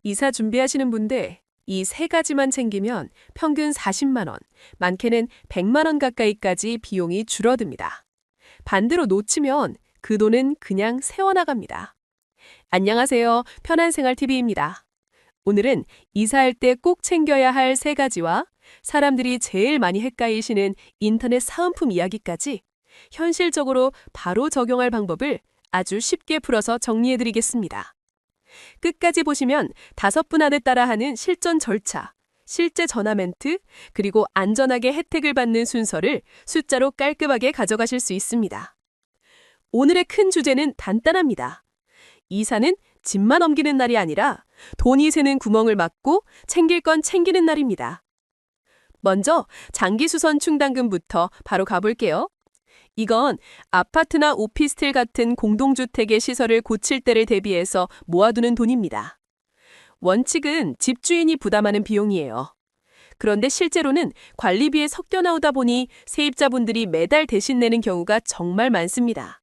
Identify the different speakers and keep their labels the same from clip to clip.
Speaker 1: 이사 준비하시는 분들, 이 세 가지만 챙기면 평균 40만 원, 많게는 100만 원 가까이까지 비용이 줄어듭니다. 반대로 놓치면 그 돈은 그냥 새어나갑니다. 안녕하세요. 편한생활TV입니다. 오늘은 이사할 때 꼭 챙겨야 할 세 가지와 사람들이 제일 많이 헷갈리시는 인터넷 사은품 이야기까지 현실적으로 바로 적용할 방법을 아주 쉽게 풀어서 정리해드리겠습니다. 끝까지 보시면 5분 안에 따라하는 실전 절차, 실제 전화 멘트, 그리고 안전하게 혜택을 받는 순서를 숫자로 깔끔하게 가져가실 수 있습니다. 오늘의 큰 주제는 간단합니다. 이사는 짐만 옮기는 날이 아니라 돈이 새는 구멍을 막고 챙길 건 챙기는 날입니다. 먼저 장기수선 충당금부터 바로 가볼게요. 이건 아파트나 오피스텔 같은 공동주택의 시설을 고칠 때를 대비해서 모아두는 돈입니다. 원칙은 집주인이 부담하는 비용이에요. 그런데 실제로는 관리비에 섞여 나오다 보니 세입자분들이 매달 대신 내는 경우가 정말 많습니다.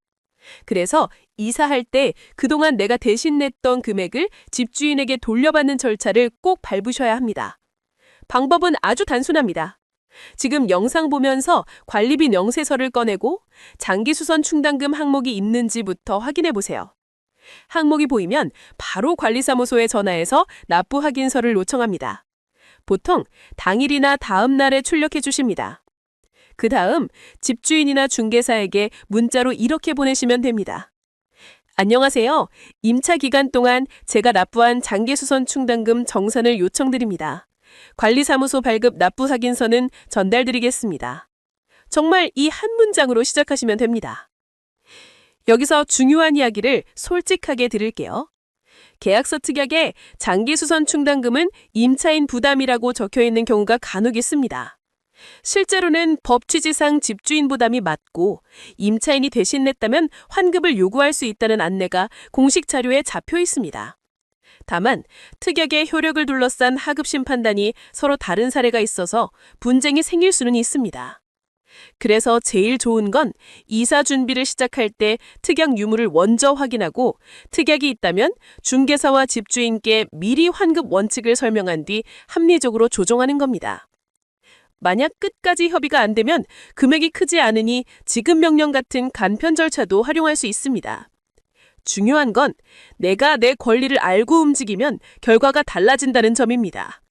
Speaker 1: 그래서 이사할 때 그동안 내가 대신 냈던 금액을 집주인에게 돌려받는 절차를 꼭 밟으셔야 합니다. 방법은 아주 단순합니다. 지금 영상 보면서 관리비 명세서를 꺼내고 장기수선 충당금 항목이 있는지부터 확인해 보세요. 항목이 보이면 바로 관리사무소에 전화해서 납부 확인서를 요청합니다. 보통 당일이나 다음 날에 출력해 주십니다. 그 다음 집주인이나 중개사에게 문자로 이렇게 보내시면 됩니다. 안녕하세요. 임차 기간 동안 제가 납부한 장기수선 충당금 정산을 요청드립니다. 관리사무소 발급 납부 확인서는 전달드리겠습니다. 정말 이 한 문장으로 시작하시면 됩니다. 여기서 중요한 이야기를 솔직하게 드릴게요. 계약서 특약에 장기수선 충당금은 임차인 부담이라고 적혀있는 경우가 간혹 있습니다. 실제로는 법 취지상 집주인 부담이 맞고 임차인이 대신 냈다면 환급을 요구할 수 있다는 안내가 공식 자료에 잡혀 있습니다. 다만 특약의 효력을 둘러싼 하급심 판단이 서로 다른 사례가 있어서 분쟁이 생길 수는 있습니다. 그래서 제일 좋은 건 이사 준비를 시작할 때 특약 유무를 먼저 확인하고 특약이 있다면 중개사와 집주인께 미리 환급 원칙을 설명한 뒤 합리적으로 조정하는 겁니다. 만약 끝까지 협의가 안 되면 금액이 크지 않으니 지급 명령 같은 간편 절차도 활용할 수 있습니다. 중요한 건 내가 내 권리를 알고 움직이면 결과가 달라진다는 점입니다.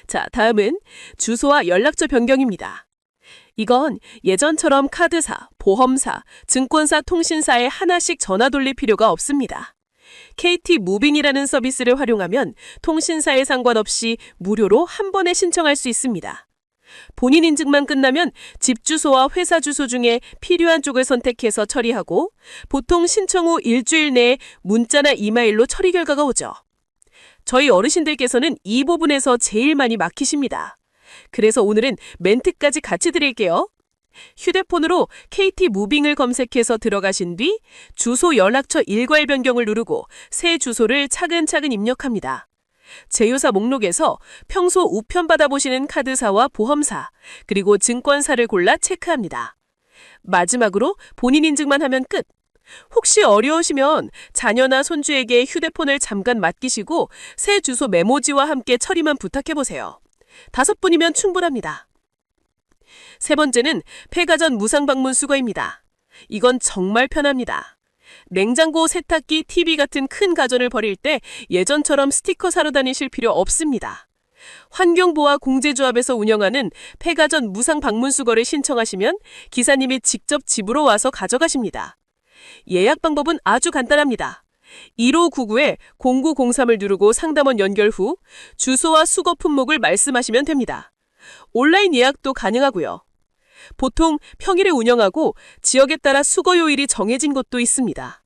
Speaker 1: 자, 다음은 주소와 연락처 변경입니다. 이건 예전처럼 카드사, 보험사, 증권사, 통신사에 하나씩 전화 돌릴 필요가 없습니다. KT 무빙이라는 서비스를 활용하면 통신사에 상관없이 무료로 한 번에 신청할 수 있습니다. 본인 인증만 끝나면 집 주소와 회사 주소 중에 필요한 쪽을 선택해서 처리하고 보통 신청 후 일주일 내에 문자나 이메일로 처리 결과가 오죠. 저희 어르신들께서는 이 부분에서 제일 많이 막히십니다. 그래서 오늘은 멘트까지 같이 드릴게요. 휴대폰으로 KT 무빙을 검색해서 들어가신 뒤 주소 연락처 일괄 변경을 누르고 새 주소를 차근차근 입력합니다. 제휴사 목록에서 평소 우편 받아보시는 카드사와 보험사, 그리고 증권사를 골라 체크합니다. 마지막으로 본인 인증만 하면 끝! 혹시 어려우시면 자녀나 손주에게 휴대폰을 잠깐 맡기시고 새 주소 메모지와 함께 처리만 부탁해보세요. 5분이면 충분합니다. 세 번째는 폐가전 무상방문 수거입니다. 이건 정말 편합니다. 냉장고, 세탁기, TV 같은 큰 가전을 버릴 때 예전처럼 스티커 사러 다니실 필요 없습니다. 환경보화 공제조합에서 운영하는 폐가전 무상 방문 수거를 신청하시면 기사님이 직접 집으로 와서 가져가십니다. 예약 방법은 아주 간단합니다. 1599-0903을 누르고 상담원 연결 후 주소와 수거 품목을 말씀하시면 됩니다. 온라인 예약도 가능하고요. 보통 평일에 운영하고 지역에 따라 수거 요일이 정해진 곳도 있습니다.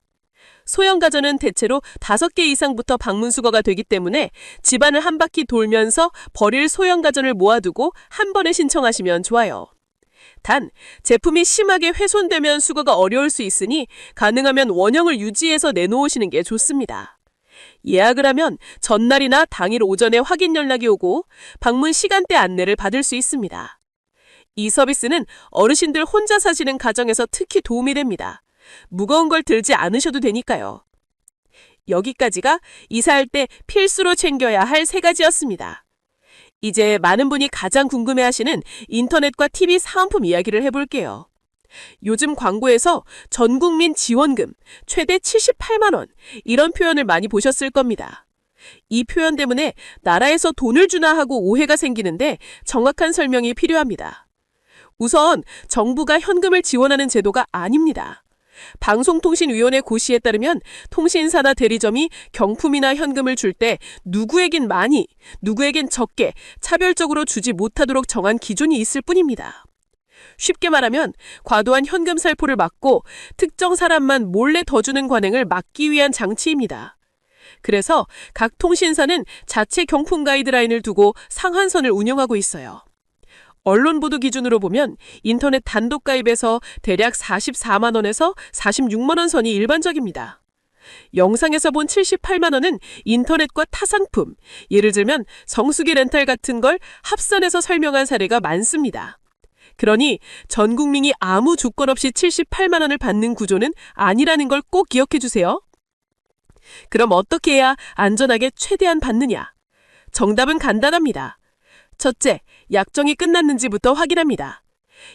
Speaker 1: 소형 가전은 대체로 5개 이상부터 방문 수거가 되기 때문에 집안을 한 바퀴 돌면서 버릴 소형 가전을 모아두고 한 번에 신청하시면 좋아요. 단, 제품이 심하게 훼손되면 수거가 어려울 수 있으니 가능하면 원형을 유지해서 내놓으시는 게 좋습니다. 예약을 하면 전날이나 당일 오전에 확인 연락이 오고 방문 시간대 안내를 받을 수 있습니다. 이 서비스는 어르신들 혼자 사시는 가정에서 특히 도움이 됩니다. 무거운 걸 들지 않으셔도 되니까요.
Speaker 2: 여기까지가 이사할 때 필수로 챙겨야 할 3가지였습니다. 이제 많은 분이 가장 궁금해하시는 인터넷과 TV 사은품 이야기를 해볼게요. 요즘 광고에서 전국민 지원금 최대 78만 원 이런 표현을 많이 보셨을 겁니다. 이 표현 때문에 나라에서 돈을 주나 하고 오해가 생기는데 정확한 설명이 필요합니다. 우선 정부가 현금을 지원하는 제도가 아닙니다. 방송통신위원회 고시에 따르면 통신사나 대리점이 경품이나 현금을 줄 때 누구에겐 많이, 누구에겐 적게 차별적으로 주지 못하도록 정한 기준이 있을 뿐입니다. 쉽게 말하면 과도한 현금 살포를 막고 특정 사람만 몰래 더 주는 관행을 막기 위한 장치입니다. 그래서 각 통신사는 자체 경품 가이드라인을 두고 상한선을 운영하고 있어요. 언론 보도 기준으로 보면 인터넷 단독 가입에서 대략 44만 원에서 46만 원 선이 일반적입니다. 영상에서 본 78만 원은 인터넷과 타상품, 예를 들면 정수기 렌탈 같은 걸 합산해서 설명한 사례가 많습니다. 그러니 전 국민이 아무 조건 없이 78만 원을 받는 구조는 아니라는 걸 꼭 기억해 주세요. 그럼 어떻게 해야 안전하게 최대한 받느냐? 정답은 간단합니다. 첫째, 약정이 끝났는지부터 확인합니다.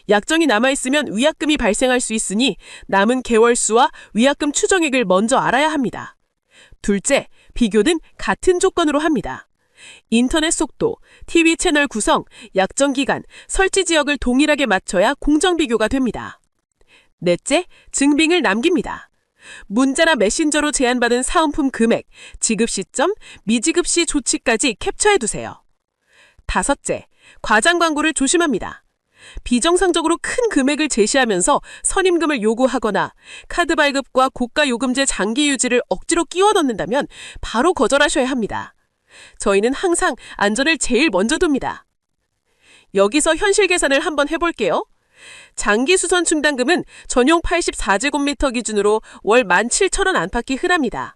Speaker 2: 약정이 남아있으면 위약금이 발생할 수 있으니 남은 개월수와 위약금 추정액을 먼저 알아야 합니다. 둘째, 비교는 같은 조건으로 합니다. 인터넷 속도, TV 채널 구성, 약정 기간, 설치 지역을 동일하게 맞춰야 공정 비교가 됩니다. 넷째, 증빙을 남깁니다. 문자나 메신저로 제안받은 사은품 금액, 지급 시점, 미지급 시 조치까지 캡처해두세요. 다섯째, 과장 광고를 조심합니다. 비정상적으로 큰 금액을 제시하면서 선임금을 요구하거나 카드 발급과 고가 요금제 장기 유지를 억지로 끼워 넣는다면 바로 거절하셔야 합니다. 저희는 항상 안전을 제일 먼저 둡니다. 여기서 현실 계산을 한번 해볼게요. 장기 수선 충당금은 전용 84제곱미터 기준으로 월 17,000원 안팎이 흔합니다.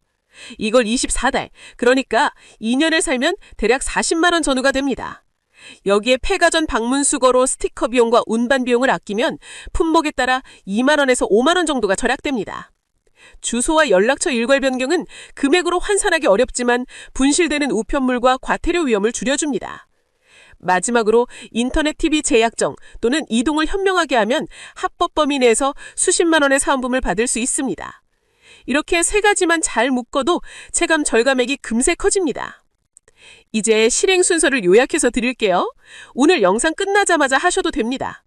Speaker 2: 이걸 24달, 그러니까 2년을 살면 대략 40만 원 전후가 됩니다. 여기에 폐가전 방문 수거로 스티커 비용과 운반 비용을 아끼면 품목에 따라 2만 원에서 5만 원 정도가 절약됩니다. 주소와 연락처 일괄 변경은 금액으로 환산하기 어렵지만 분실되는 우편물과 과태료 위험을 줄여줍니다. 마지막으로 인터넷 TV 재약정 또는 이동을 현명하게 하면 합법 범위 내에서 수십만 원의 사은품을 받을 수 있습니다. 이렇게 3가지만 잘 묶어도 체감 절감액이 금세 커집니다. 이제 실행 순서를 요약해서 드릴게요. 오늘 영상 끝나자마자 하셔도 됩니다.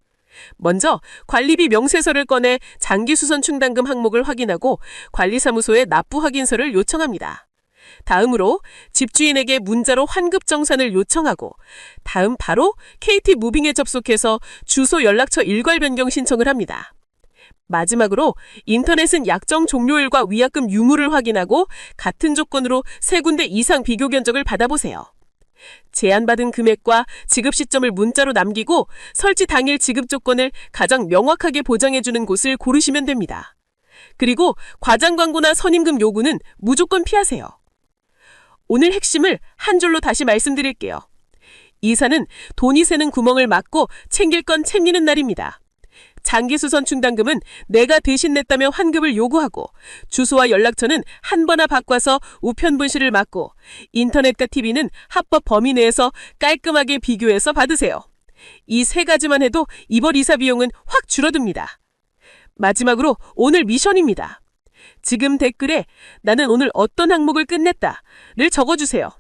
Speaker 2: 먼저 관리비 명세서를 꺼내 장기수선 충당금 항목을 확인하고 관리사무소에 납부 확인서를 요청합니다. 다음으로 집주인에게 문자로 환급 정산을 요청하고 다음 바로 KT 무빙에 접속해서 주소 연락처 일괄 변경 신청을 합니다. 마지막으로 인터넷은 약정 종료일과 위약금 유무를 확인하고 같은 조건으로 3군데 이상 비교 견적을 받아보세요. 제안받은 금액과 지급 시점을 문자로 남기고 설치 당일 지급 조건을 가장 명확하게 보장해주는 곳을 고르시면 됩니다. 그리고 과장 광고나 선임금 요구는 무조건 피하세요. 오늘 핵심을 한 줄로 다시 말씀드릴게요. 이사는 돈이 새는 구멍을 막고 챙길 건 챙기는 날입니다. 장기수선 충당금은 내가 대신 냈다며 환급을 요구하고 주소와 연락처는 한 번아 바꿔서 우편 분실을 막고 인터넷과 TV는 합법 범위 내에서 깔끔하게 비교해서 받으세요. 이 3가지만 해도 이번 이사 비용은 확 줄어듭니다. 마지막으로 오늘 미션입니다. 지금 댓글에 나는 오늘 어떤 항목을 끝냈다를 적어주세요.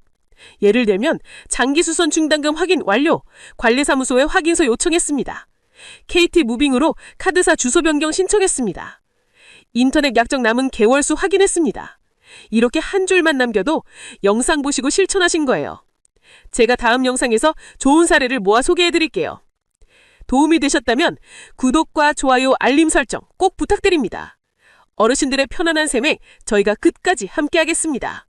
Speaker 2: 예를 들면 장기수선 충당금 확인 완료, 관리사무소에 확인서 요청했습니다. KT 무빙으로 카드사 주소 변경 신청했습니다. 인터넷 약정 남은 개월수 확인했습니다. 이렇게 한 줄만 남겨도 영상 보시고 실천하신 거예요. 제가 다음 영상에서 좋은 사례를 모아 소개해드릴게요. 도움이 되셨다면 구독과 좋아요, 알림 설정 꼭 부탁드립니다. 어르신들의 편안한 셈에 저희가 끝까지 함께하겠습니다.